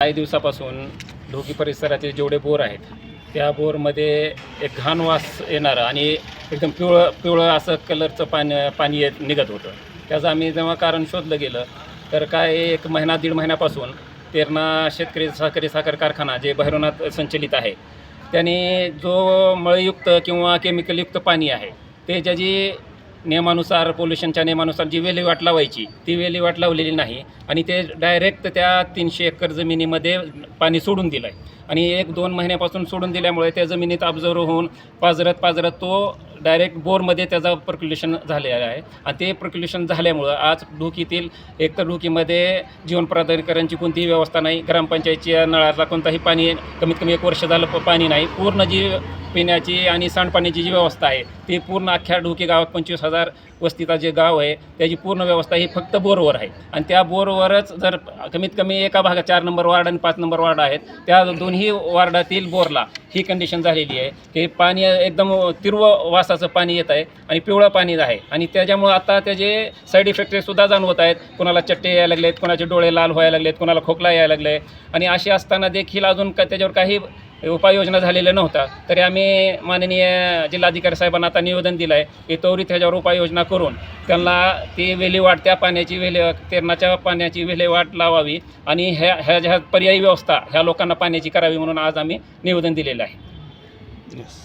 काही दिवसापासून ढोकी परिसराचे जेवढे बोर आहेत त्या बोरमध्ये एक घाण वास येणारं आणि एकदम पिवळं असं कलरचं पाणी निघत होतं. त्याचं आम्ही जेव्हा कारण शोधलं गेलं तर काय एक महिना दीड महिन्यापासून तेरणा शेतकरी सहकारी साखर कारखाना जे भैरवनाथ संचलित आहे त्याने जो मळयुक्त किंवा केमिकलयुक्त पाणी आहे ते ज्याची नियमानुसार पोल्युशनच्या नियमानुसार जी विल्हेवाट लावायची ती विल्हेवाट लावलेली नाही आणि ते डायरेक्ट त्या 300 एकर जमिनीमध्ये पाणी सोडून दिलं आहे आणि 1-2 महिन्यापासून सोडून दिल्यामुळे त्या जमिनीत ऑब्झर्व होऊन पाजरत तो डायरेक्ट बोरमध्ये त्याचा पर्क्युलेशन झालेलं आहे आणि ते पर्क्युलेशन झाल्यामुळं आज ढोकीतील एक तर ढोकीमध्ये जीवन प्राधिकरणची कोणतीही व्यवस्था नाही, ग्रामपंचायतच्या नळाला कोणताही पाणी कमीत कमी 1 वर्ष झालं पाणी नाही. पूर्ण जी पिण्याची आणि सांडपाण्याची जी व्यवस्था आहे ती पूर्ण अख्ख्या ढोकी गावात 25,000 वस्तीचा जे गाव आहे त्याची पूर्ण व्यवस्था ही फक्त बोरवर आहे आणि त्या बोरवरच जर कमीत कमी एका भागात 4 नंबर वार्ड आणि 5 नंबर वार्ड आहेत त्या दोन्ही वार्डातील बोरला ही कंडिशन झालेली आहे की पाणी एकदम तीव्र वासाचं पाणी येत आहे आणि पिवळं पाणी आहे आणि त्याच्यामुळं आता त्याचे साईड इफेक्टसुद्धा जाणवत आहेत. कोणाला चट्टे यायला लागलेत, कोणाचे डोळे लाल व्हायला लागलेत, कोणाला खोकला यायला लागले आणि असे असताना देखील अजून त्याच्यावर काही उपाययोजना झालेल्या नव्हता. तरी आम्ही माननीय जिल्हाधिकारी साहेबांना आता निवेदन दिलं आहे की त्वरित ह्याच्यावर उपाययोजना करून त्यांना ती विल्हेवाट त्या पाण्याची तेरणाच्या पाण्याची विल्हेवाट लावावी आणि ह्या पर्यायी व्यवस्था ह्या लोकांना पाण्याची करावी म्हणून आज आम्ही निवेदन दिलेलं आहे.